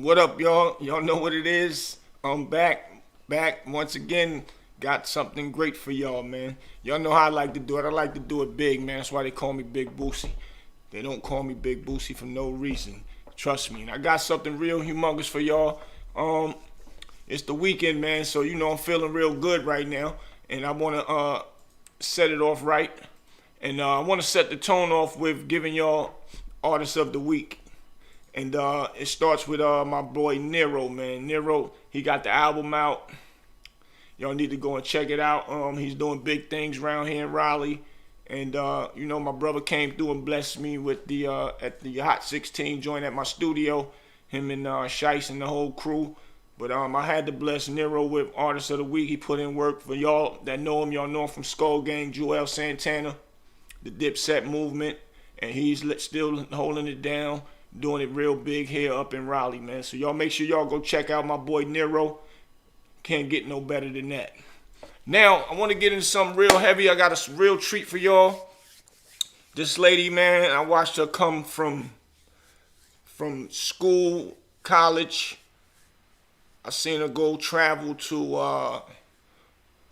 What up, y'all? Y'all know what it is. I'm back once again. Got something great for y'all, man. Y'all know how I like to do it. I like to do it big, man. That's why they call me Big Boosie. They don't call me Big Boosie for no reason. Trust me. And I got something real humongous for y'all. It's the weekend, man. So you know I'm feeling real good right now, and I want to set it off right. And I want to set the tone off with giving y'all Artist of the Week. And it starts with my boy Nero, man. Nero, he got the album out. Y'all need to go and check it out. He's doing big things around here in Raleigh. And you know, my brother came through and blessed me with the at the Hot 16 joint at my studio. Him and Shice and the whole crew. But I had to bless Nero with Artist of the Week. He put in work. For y'all that know him, y'all know him from Skull Gang, Joel Santana, the Dipset movement, and he's still holding it down, doing it real big here up in Raleigh, man. So y'all make sure y'all go check out my boy Nero. Can't get no better than that. Now, I want to get into something real heavy. I got a real treat for y'all. This lady, man, I watched her come from school, college. I seen her go travel to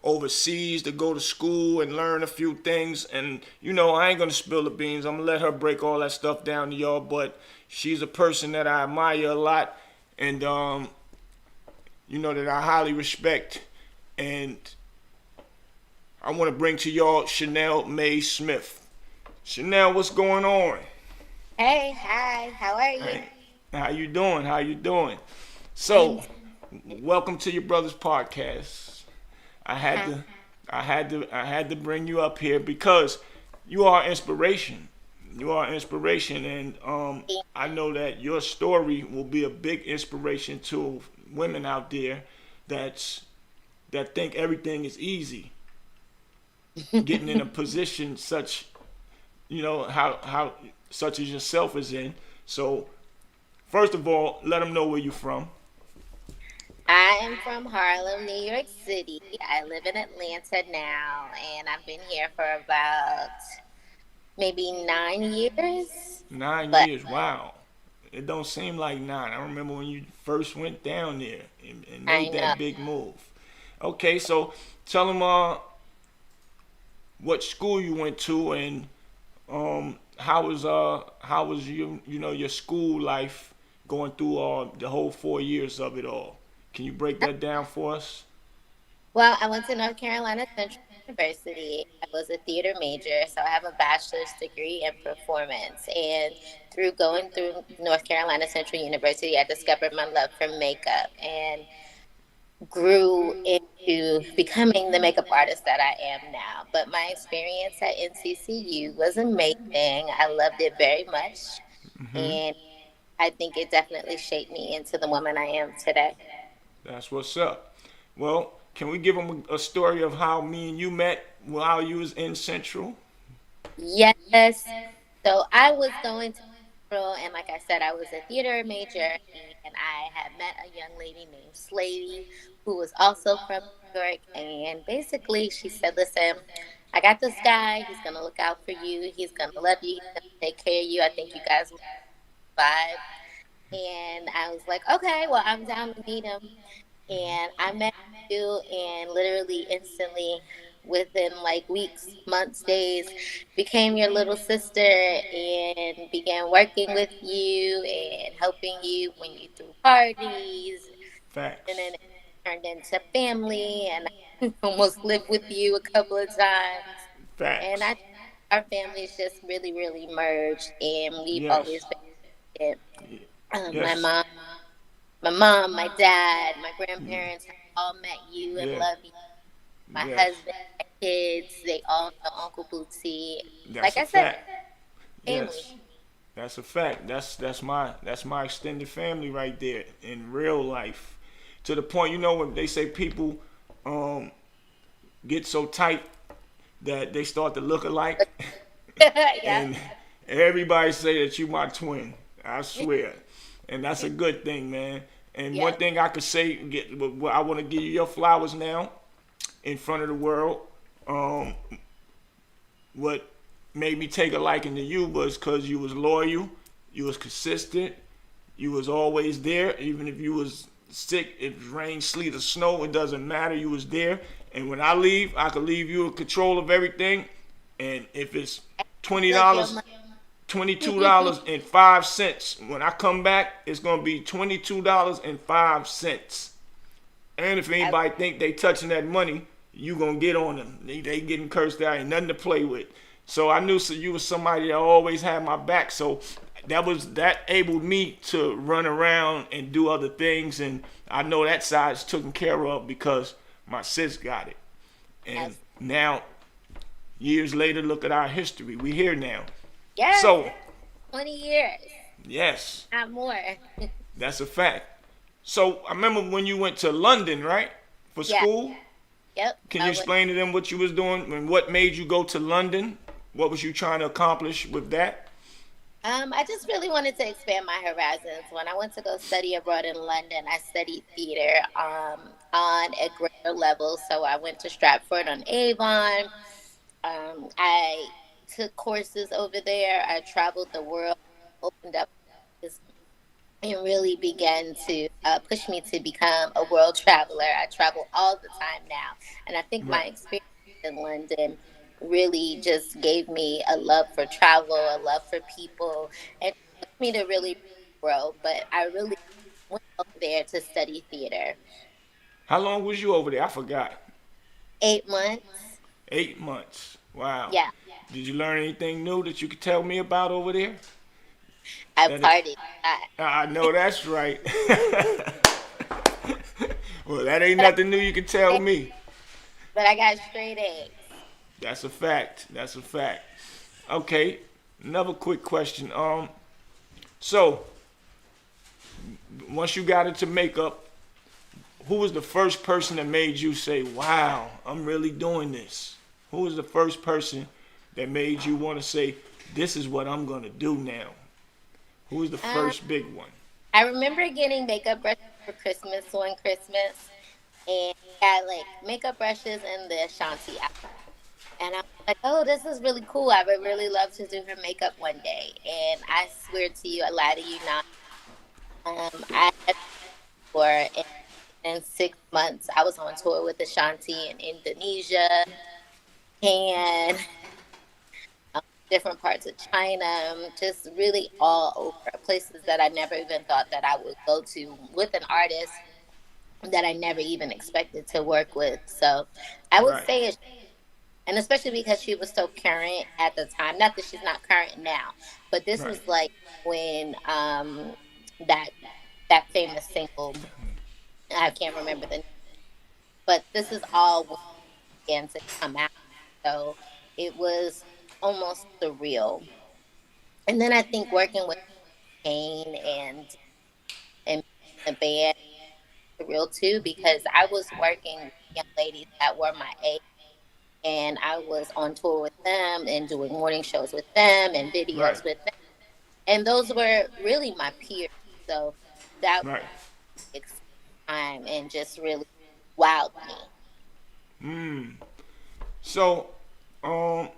overseas to go to school and learn a few things. And, you know, I ain't going to spill the beans. I'm going to let her break all that stuff down to y'all. But she's a person that I admire a lot and, you know, that I highly respect. And I want to bring to y'all Shenelle May Smith. Shenelle, what's going on? Hey, hi, how are you? Hey, how you doing? How you doing? So, welcome to your brother's podcast. I had to bring you up here because you are inspiration. You are inspiration, and I know that your story will be a big inspiration to women out there that think everything is easy. Getting in a position such, you know, how such as yourself is in. So, first of all, let them know where you're from. I am from Harlem, New York City. I live in Atlanta now, and I've been here for about maybe 9 years. 9 years, wow. It don't seem like 9. I remember when you first went down there and I made know. that big move. Okay, so tell them what school you went to and how was you know your school life going through the whole 4 years of it all. Can you break that down for us? Well, I went to North Carolina Central University. I was a theater major, so I have a bachelor's degree in performance. And through going through North Carolina Central University, I discovered my love for makeup and grew into becoming the makeup artist that I am now. But my experience at NCCU was amazing. I loved it very much. Hmm. And I think it definitely shaped me into the woman I am today. That's what's up. Well, can we give them a story of how me and you met while you was in Central? Yes. So I was going to Central, and like I said, I was a theater major, and I had met a young lady named Slavy who was also from New York. And basically, she said, "Listen, I got this guy. He's gonna look out for you. He's gonna love you. He's gonna take care of you. I think you guys will vibe." And I was like, "Okay, well, I'm down to meet him." And I met you, and literally instantly, within like weeks, months, days, became your little sister and began working with you and helping you when you threw parties. And Facts. then it turned into family, and I almost lived with you a couple of times. And Facts. I our families just really, really merged, and we've Yes. always been. My Yes. mom, my dad, my grandparents have all met you and Yeah. love you. My Yes. husband, my kids, they all know Uncle Bootsy. That's Like a I said, fact. family. Yes. That's a fact. That's my extended family right there in real life. To the point, you know, when they say people um, get so tight that they start to look alike, Yeah. and everybody say that you my twin. I swear, and that's a good thing, man. And one Yes. thing I could say, I want to give you your flowers now in front of the world. Um, what made me take a liking to you was because you was loyal, you was consistent, You was always there, even if you was sick, if it rain, sleet, or snow, it doesn't matter. You was there. And when I leave, I could leave you in control of everything. And if it's twenty Look, your dollars, money. $22.05. When I come back, it's gonna be $22.05. And if I, anybody think they touching that money, you gonna get on them. They getting cursed out. Ain't nothing to play with. So I knew so you was somebody that always had my back. So that enabled me to run around and do other things. And I know that side's taken care of because my sis got it. And yes. now, years later, look at our history. We here now. Yes. So 20 years, yes, not more. that's a fact. So I remember when you went to London, right, for Yeah. school. Yep. Can you explain to them what you was doing and what made you go to London? What was you trying to accomplish with that? I just really wanted to expand my horizons. When I went to go study abroad in London, I studied theater on a greater level. So I went to Stratford on Avon. I took courses over there. I traveled the world, opened up and really began to push me to become a world traveler. I travel all the time now. And I think my Right. experience in London really just gave me a love for travel, a love for people, and pushed me to really grow. But I really went over there to study theater. How long was you over there? I forgot. 8 months. 8 months. Wow. Yeah, Did you learn anything new that you could tell me about over there? I That it, partied. I know that's right. Well, that ain't But nothing new you can tell I, me. but I got straight A's. That's a fact. That's a fact. Okay. Another quick question. So once you got into makeup, who was the first person that made you say, "Wow, I'm really doing this"? Who was the first person that made you want to say, "This is what I'm gonna do now"? Who was the Um, first big one? I remember getting makeup brushes for Christmas one Christmas, and I had like makeup brushes and the Ashanti. And I was like, oh, this is really cool. I would really love to do her makeup one day. And I swear to you, I lie to you not. I had for in 6 months, I was on tour with Ashanti in Indonesia and different parts of China, just really all over places that I never even thought that I would go to with an artist that I never even expected to work with. So I would Right. say it's, and especially because she was so current at the time. Not that she's not current now, but this Right. was like when that that famous single, I can't remember the name, but this is all when it began to come out. So it was almost surreal. And then I think working with Kane and the band surreal too, because I was working with young ladies that were my age, and I was on tour with them and doing morning shows with them and Right. videos with them. And those were really my peers. So that Right. was time and just really wowed me. Mm. So, um,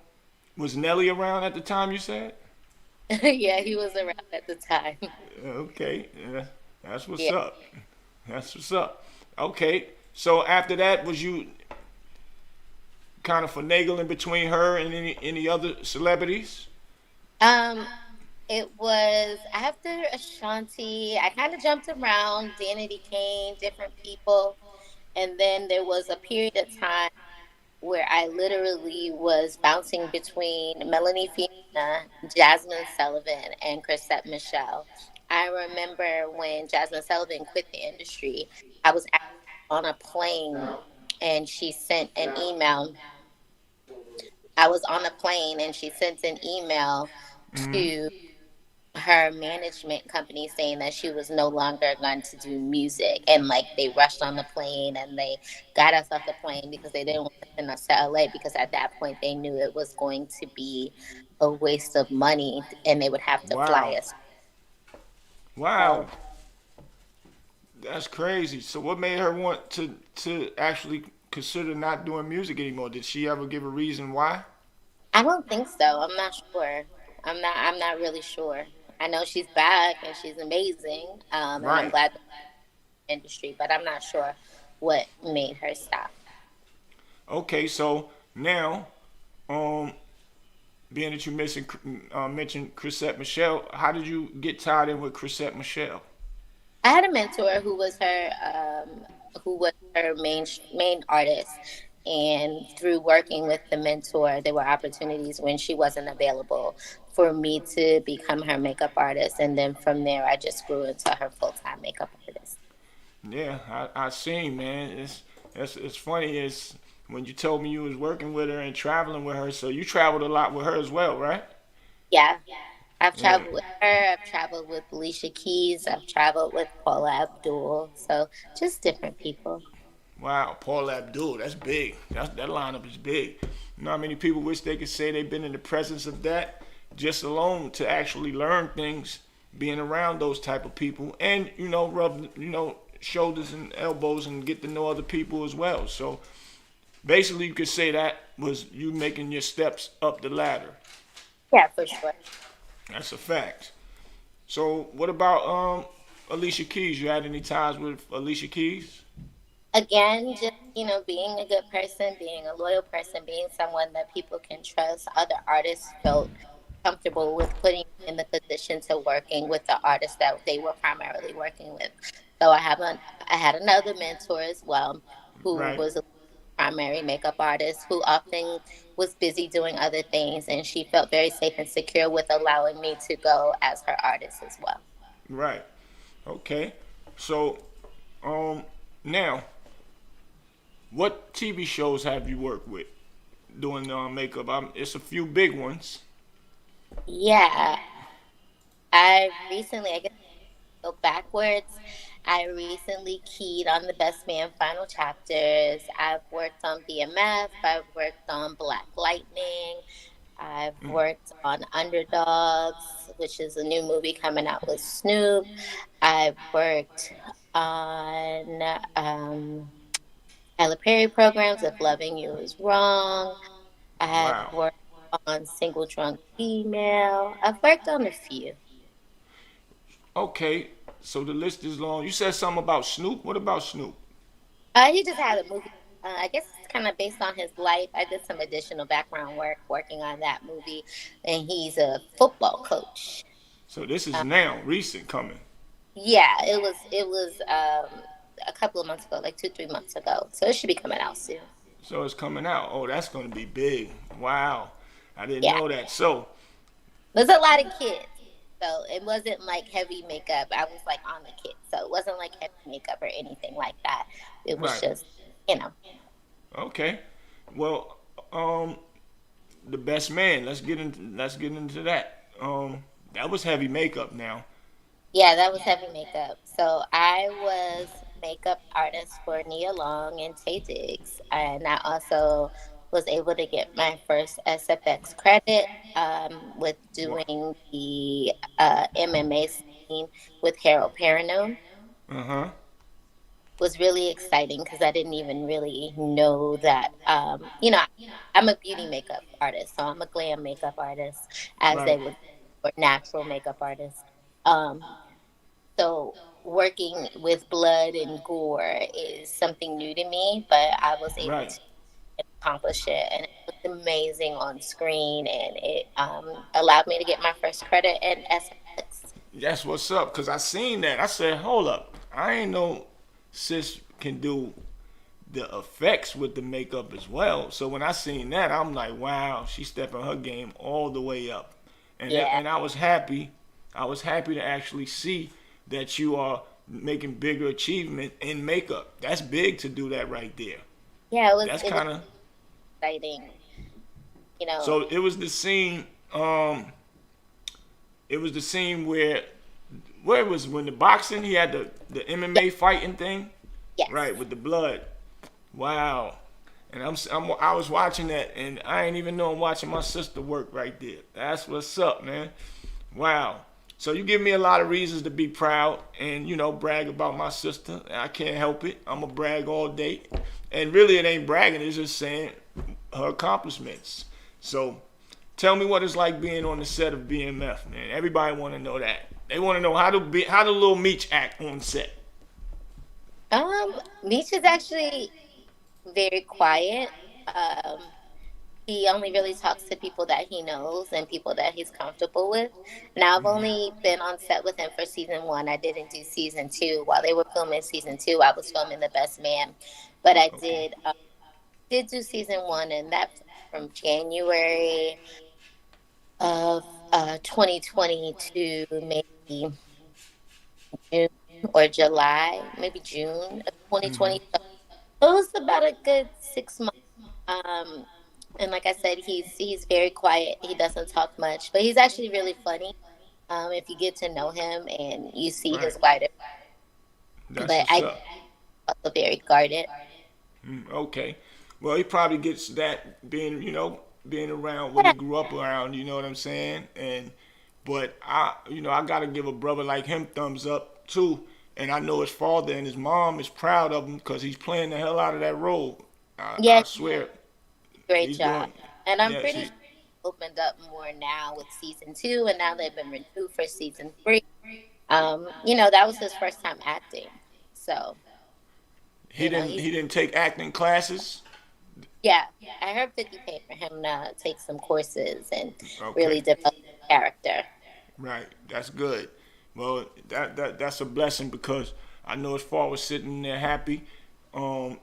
was Nelly around at the time you said? Yeah, he was around at the time. Okay. Yeah, that's what's Yeah. up. That's what's up. Okay. So after that, was you kind of finagling between her and any other celebrities? Um, it was after Ashanti. I kind of jumped around Danity Kane, different people, and then there was a period of time where I literally was bouncing between Melanie Fiona, Jazmine Sullivan, and Chrisette Michele. I remember when Jazmine Sullivan quit the industry, I was actually on a plane and she sent an email. I was on a plane and she sent an email Mm. to her management company saying that she was no longer going to do music, and like they rushed on the plane and they got us off the plane because they didn't want to send us to LA, because at that point they knew it was going to be a waste of money and they would have to fly Wow. us. Wow. So That's crazy. So what made her want to actually consider not doing music anymore? Did she ever give a reason why? I don't think so. I'm not sure. I'm not really sure. I know she's back and she's amazing, and I'm Right. glad industry, but I'm not sure what made her stop. Okay, so now, um, being that you mentioned Chrisette Michele, how did you get tied in with Chrisette Michele? I had a mentor who was her main artist, and through working with the mentor, there were opportunities when she wasn't available for me to become her makeup artist, and then from there, I just grew into her full time makeup artist. Yeah, I seen, man. It's funny. It's when you told me you was working with her and traveling with her. So you traveled a lot with her as well, right? Yeah, I've Yeah. traveled with her. I've traveled with Alicia Keys. I've traveled with Paula Abdul. So just different people. Wow, Paula Abdul, that's big. That lineup is big. You know how many people wish they could say they've been in the presence of that just alone to actually learn things, being around those type of people, and rub shoulders and elbows and get to know other people as well. So basically, you could say that was you making your steps up the ladder. Yeah, for sure. That's a fact. So what about Alicia Keys? You had any ties with Alicia Keys? Again, just being a good person, being a loyal person, being someone that people can trust. Other artists felt comfortable with putting in the position to working with the artist that they were primarily working with. So I had another mentor as well, who Right. was a primary makeup artist who often was busy doing other things, and she felt very safe and secure with allowing me to go as her artist as well. Right. Okay. So, um, now, what TV shows have you worked with doing makeup? It's a few big ones. Yeah, I recently, I guess, go backwards. I recently keyed on the Best Man final chapters. I've worked on BMF. I've worked on Black Lightning. I've Mm. worked on Underdogs, which is a new movie coming out with Snoop. I've worked on Tyler Perry programs. If Loving You Is Wrong. I've Wow. worked on Single Drunk Female. I've worked on a few. Okay. So the list is long. You said something about Snoop. What about Snoop? He just had a movie. I guess it's kind of based on his life. I did some additional background work working on that movie, and he's a football coach. So this is Uh, now recent coming. yeah, it was a couple of months ago, like 2 3 months ago. So it should be coming out soon. So it's coming out. Oh, that's going to be big. Wow. I didn't Yeah, know that. So, there's a lot of kids, so it wasn't like heavy makeup. I was like on the kids, so it wasn't like heavy makeup or anything like that. It was right. just, you know, Okay. Well, the best man. Let's get into that. That was heavy makeup now. yeah, that was heavy makeup. So I was makeup artist for Nia Long and Taye Diggs, and I also was able to get my first SFX credit with Wow. doing the MMA scene with Harold Perrineau. Uh-huh. Was really exciting because I didn't even really know that. I'm a beauty makeup artist, so I'm a glam makeup artist, as Right. they would, or natural makeup artist. Um, So working with blood and gore is something new to me, but I was able Right. to accomplish it, and it was amazing on screen, and it allowed me to get my first credit in SX. That's what's up. Cause I seen that. I said, hold up. I ain't know sis can do the effects with the makeup as well. So when I seen that, I'm like, wow, she's stepping her game all the way up. Yeah, And I was happy. I was happy to actually see that you are making bigger achievement in makeup. That's big to do that right there. yeah, That's it was kind of exciting. You know, so. It was the scene. It was the scene where it was when the boxing he had the yeah, MMA fighting thing, yes, right, with the blood. Wow. And I was watching that, and I ain't even know I'm watching my sister work right there. That's what's up, man. Wow. So you give me a lot of reasons to be proud and brag about my sister. I can't help it. I'm a brag all day, and really it ain't bragging. It's just saying her accomplishments. So Tell me what it's like being on the set of BMF, man. Everybody want to know that. They want to know how do Lil Meech act on set. Meech is actually very quiet. Um, he only really talks to people that he knows and people that he's comfortable with. Now, I've only been on set with him for season one. I didn't do season two. While they were filming season two, I was filming The Best Man. But I Okay. did do season one, and that from January of 2020 to maybe June or July, maybe June of 2020. So it was about a good 6 months. Um, and like I said, he's very quiet. He doesn't talk much, but he's actually really funny. If you get to know him and you see Right. his wider, That's but what's I up. also very guarded. Okay. Well, he probably gets that being around what he grew up around. You know what I'm saying? But I gotta give a brother like him thumbs up too. And I know his father and his mom is proud of him because he's playing the hell out of that role. I Yeah, swear, great he's job. doing. And I'm Yes, pretty he. sure he opened up more now with season two, and now they've been renewed for season three. That was his first time acting, so He didn't. he's He didn't take acting classes. yeah. I heard 50 paid for him to take some courses and really Okay. develop character. Right. That's good. Well, that's a blessing because I know his father was sitting there happy um,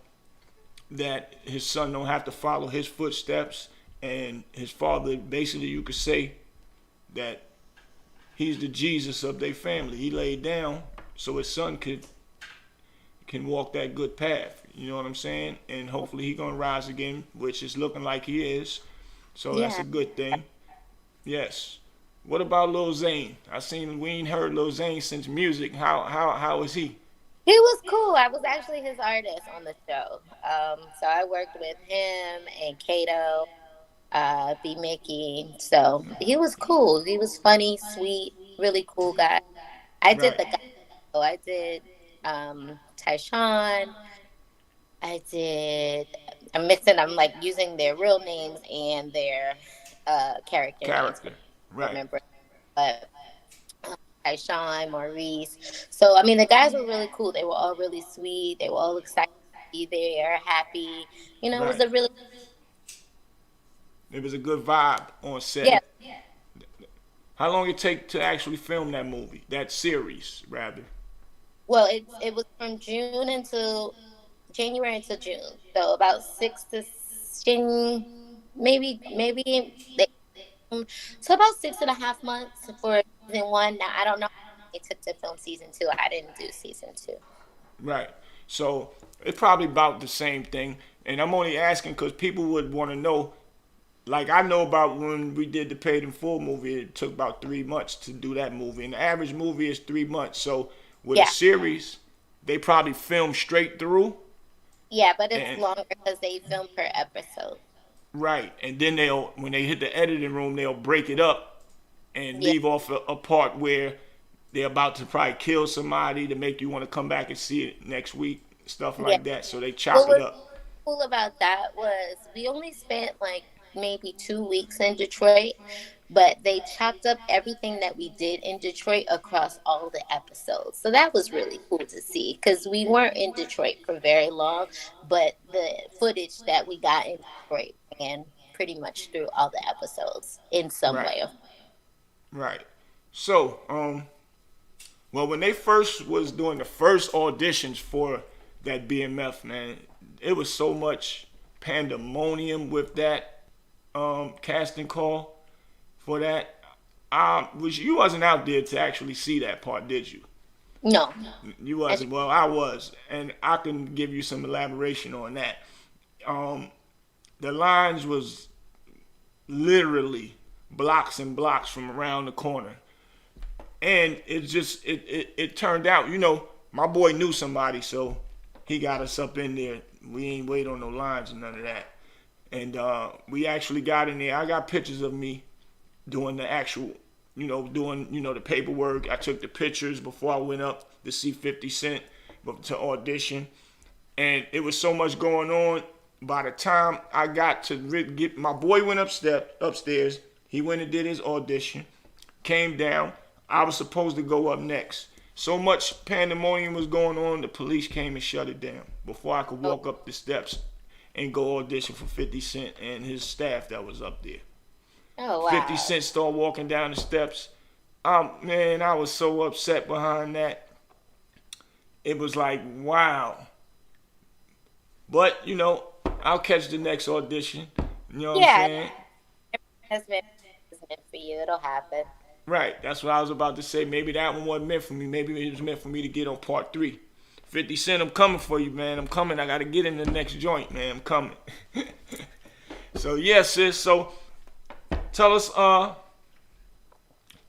that his son don't have to follow his footsteps, and his father basically you could say that he's the Jesus of their family. He laid down so his son can walk that good path. You know what I'm saying? And hopefully he gonna rise again, which is looking like he is. So that's Yeah, a good thing. Yes. What about Lil Zane? I seen we ain't heard Lil Zane since music. How is he? he was cool. I was actually his artist on the show. So I worked with him and Kato, B Mickey. So he was cool. He was funny, sweet, really cool guy. I did Right. the guy. So I did Tyshawn. I did. I'm mixing. I'm like using their real names and their character names. Character. I Right. remember, but Tyshawn, Maurice. So I mean, the guys were really cool. They were all really sweet. They were all excited to be there, happy. It was Right. a really It was a good vibe on set. yeah. How long it take to actually film that movie? That series, rather. Well, it was from June until January until June. So about maybe they so about 6.5 months for season one. Now I don't know how long it took to film season two. I didn't do season two. Right. So it's probably about the same thing. And I'm only asking because people would want to know. Like I know about when we did the Paid in Full movie, it took about 3 months to do that movie, and the average movie is 3 months. So with a Yeah, series, they probably film straight through, yeah, but it's and longer because they film per episode. right, and then they'll when they hit the editing room, they'll break it up and Yeah, leave off a part where they're about to probably kill somebody to make you want to come back and see it next week, stuff yeah. like that. So they What chop it was up. cool about that was we only spent like maybe 2 weeks in Detroit, but they chopped up everything that we did in Detroit across all the episodes. So that was really cool to see because we weren't in Detroit for very long, but the footage that we got in Detroit ran pretty much through all the episodes in some Right, way. right. So, well, when they first was doing the first auditions for that BMF, man, it was so much pandemonium with that casting call for that. Was you wasn't out there to actually see that part, did you? No. You As- wasn't. Well, I was, and I can give you some elaboration on that. Um, the lines was literally blocks and blocks from around the corner, and it turned out. My boy knew somebody, so he got us up in there. We ain't wait on no lines and none of that. And we actually got in there. I got pictures of me doing the actual, doing the paperwork. I took the pictures before I went up to see 50 Cent to audition, and it was so much going on. By the time I got to get my boy went upstairs, He went and did his audition, came down. I was supposed to go up next. So much pandemonium was going on, the police came and shut it down before I could Oh, walk up the steps and go audition for 50 Cent and his staff that was up there. oh 50 wow. Cent started walking down the steps. Man, I was so upset behind that. It was like, wow. But, I'll catch the next audition. You know what I'm Yeah, saying? that's meant for you. It'll happen. Right. That's what I was about to say. Maybe that one wasn't meant for me. Maybe it was meant for me to get on part three. 50 Cent, I'm coming for you, man. I'm coming. I got to get in the next joint, man. I'm coming. So, yeah, sis. So, tell us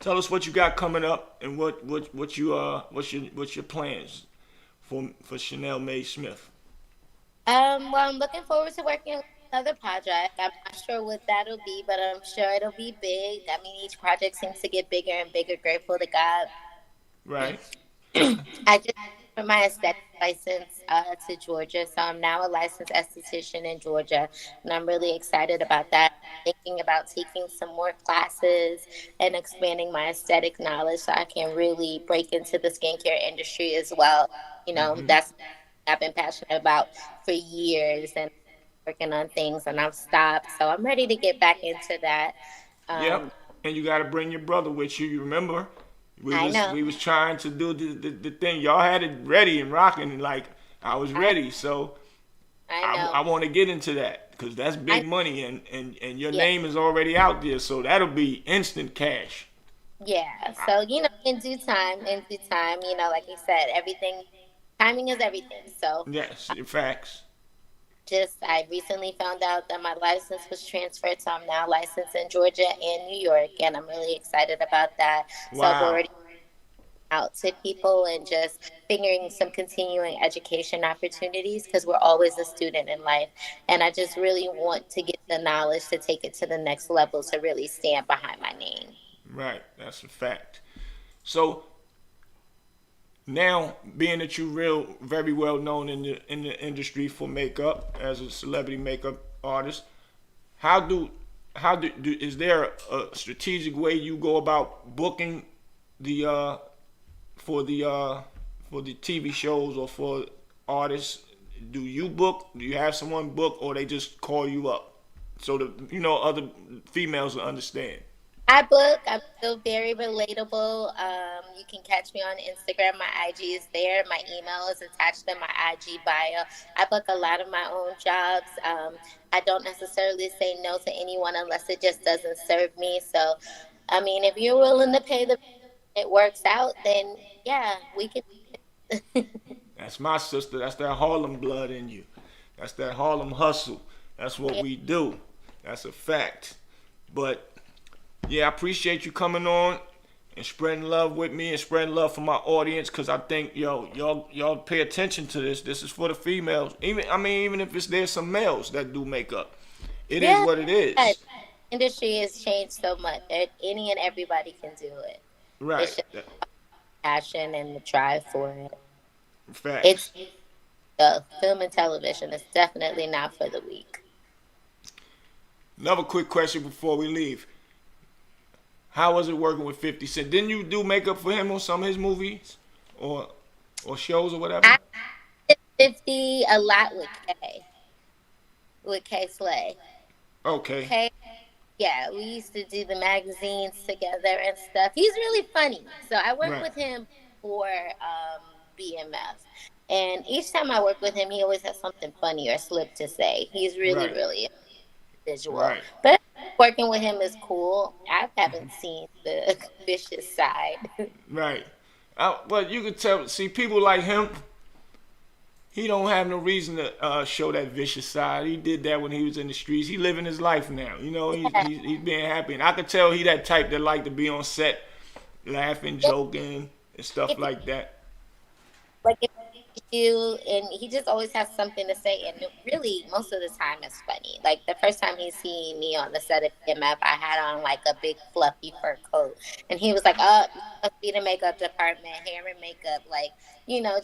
tell us what you got coming up and what's your plans for Shenelle May Smith. Well, I'm looking forward to working on another project. I'm not sure what that'll be, but I'm sure it'll be big. I mean, each project seems to get bigger and bigger. Grateful to God. Right. I just for my aesthetic license to Georgia, so I'm now a licensed esthetician in Georgia, and I'm really excited about that. Thinking about taking some more classes and expanding my aesthetic knowledge so I can really break into the skincare industry as well. That's I've been passionate about for years and working on things, and I've stopped. So I'm ready to get back into that. Yep. Um, And you got to bring your brother with you. You remember? We I was know, we was trying to do the thing. Y'all had it ready and rocking, and like I was I, ready. So I I know. want to get into that because that's I big money, and your Yeah, name is already out there. So that'll be instant cash. yeah. So in due time, like you said, everything timing is everything. So Yes, in facts. just I recently found out that my license was transferred, so I'm now licensed in Georgia and New York, and I'm really excited about that. So I've Wow. already out to people and just figuring some continuing education opportunities because we're always a student in life, and I just really want to get the knowledge to take it to the next level to really stand behind my name. Right. That's a fact. So now, being that you're very well known in the industry for makeup as a celebrity makeup artist, how do is there a strategic way you go about booking the for the for the TV shows or for artists? Do you book? Do you have someone book, or they just call you up so the other females will understand? I book. I'm still very relatable. You can catch me on Instagram. My IG is there. My email is attached to my IG bio. I book a lot of my own jobs. I don't necessarily say no to anyone unless it just doesn't serve me. So, I mean, if you're willing to pay the, it works out, then yeah, we can. That's my sister. That's that Harlem blood in you. That's that Harlem hustle. That's what Yeah, we do. That's a fact. But yeah, I appreciate you coming on and spreading love with me and spreading love for my audience because I think y'all pay attention to this. This is for the females. Even if it's there's some males that do makeup. It is yeah. what it The is. industry has changed so much. Any and everybody can do it. It's Right. just passion and the drive for it. It's Facts. film and television. It's definitely not for the weak. Another quick question before we leave. How was it working with 50 Cent? Didn't you do makeup for him on some of his movies or or shows or whatever? I did 50 a lot with K Slay. Okay. K, yeah, we used to do the magazines together and stuff. He's really funny. So I worked Right. with him for BMF. And each time I work with him, he always has something funny or slip to say. He's really, Right. really visual. Right. But working with him is cool. I haven't seen the vicious side. Right. But you could tell. See, people like him, he don't have no reason to show that vicious side. He did that when he was in the streets. He living his life now. Yeah. He's being happy, and I could tell he that type that like to be on set, laughing, joking, and stuff If like that. like if you and he just always has something to say, and really most of the time it's funny. Like the first time he seen me on the set of PMF, I had on like a big fluffy fur coat, and he was like, "Oh, you must be the makeup department, hair and makeup," like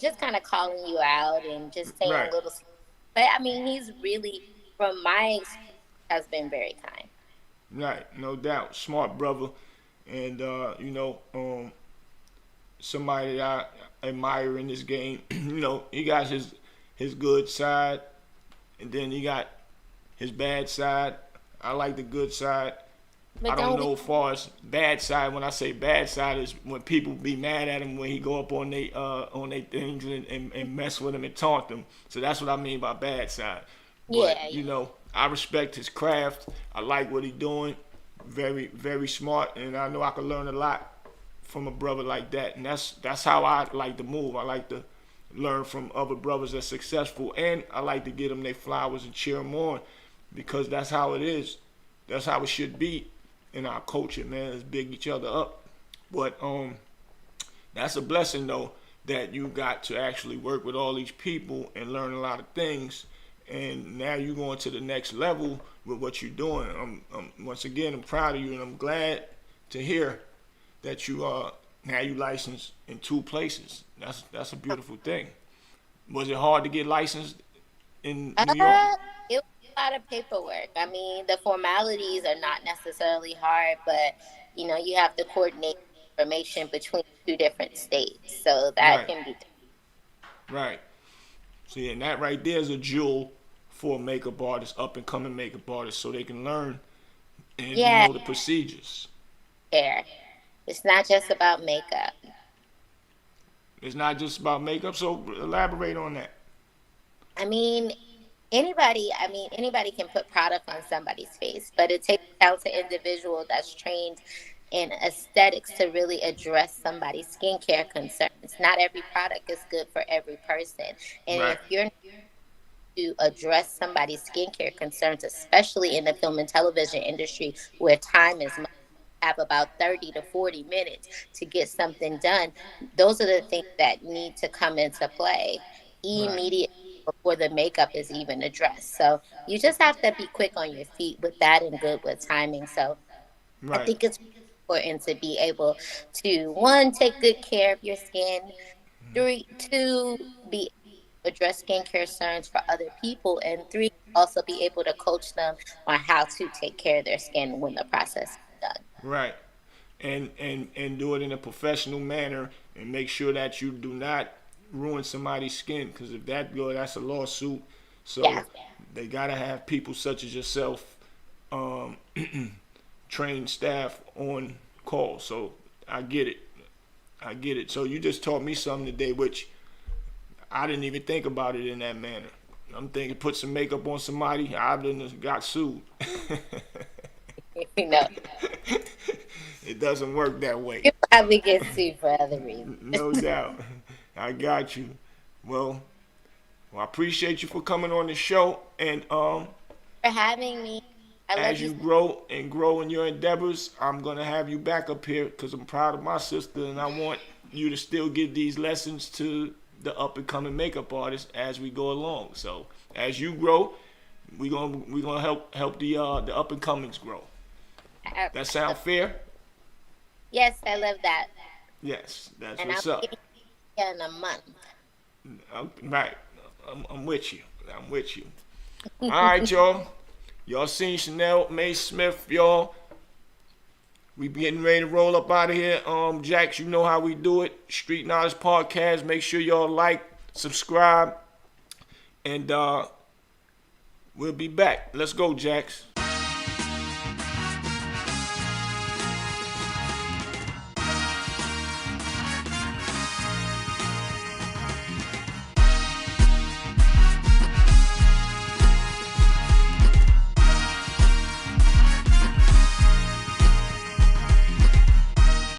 just kind of calling you out and just saying Right. little. But I mean, he's really, from my experience, has been very kind. Right, no doubt. Smart brother, and somebody that I admire in this game. He got his good side, and then he got his bad side. I like the good side. I But don't don't we? know as far as bad side. When I say bad side, is when people be mad at him when he go up on they things and mess with him and taunt them. So that's what I mean by bad side. But Yeah, I respect his craft. I like what he doing. Very very smart, and I know I can learn a lot from a brother like that. And that's how I like to move. I like to learn from other brothers that's successful, and I like to give them their flowers and cheer them on because that's how it is. That's how it should be in our culture, man. Let's big each other up. But that's a blessing though that you got to actually work with all these people and learn a lot of things. And now you're going to the next level with what you're doing. Once again, I'm proud of you, and I'm glad to hear that you now you licensed in two places. That's a beautiful thing. Was it hard to get licensed in New York? it was a lot of paperwork. I mean, the formalities are not necessarily hard, but you have to coordinate information between two different states, so that Right, can be. right. See, and that right there is a jewel for a makeup artist, up and coming makeup artist, so they can learn and Yeah, know the procedures. hair. It's not just about makeup. It's not just about makeup, so elaborate on that. I mean, anybody can put product on somebody's face, but it takes a talented individual that's trained in aesthetics to really address somebody's skincare concerns. Not every product is good for every person. And Right, if you're not to address somebody's skincare concerns, especially in the film and television industry where time is money, have about 30 to 40 minutes to get something done, those are the things that need to come into play right, immediately before the makeup is even addressed. So you just have to be quick on your feet with that and good with timing. So I right, think it's important to be able to, one, take good care of your skin, three, two, be address skincare concerns for other people, and three, also be able to coach them on how to take care of their skin when the process is done. right. And do it in a professional manner and make sure that you do not ruin somebody's skin because if that go, that's a lawsuit. Yeah. So they gotta have people such as yourself, um, trained staff on call. So I get it. I get it. So you just taught me something today, which I didn't even think about it in that manner. I'm thinking put some makeup on somebody, I done got sued. you know, It doesn't work that way. you probably get sued for other reasons. No doubt. I got you. Well, I appreciate you for coming on the show. And For having me. I love as you. you grow and grow in your endeavors, I'm gonna have you back up here because I'm proud of my sister, and I want you to still give these lessons to the up and coming makeup artists as we go along. So as you grow, we gonna help the up and comings grow. I, That sound fair? yes, I love that. Yes, that's And I'll what's be up. here in a month. Right, I'm with you. I'm with you. All right, y'all. Y'all seen Shenelle May Smith, y'all. We getting ready to roll up out of here. Jax, you know how we do it. Street Knowledge Podcast. Make sure y'all like, subscribe, and we'll be back. Let's go, Jax.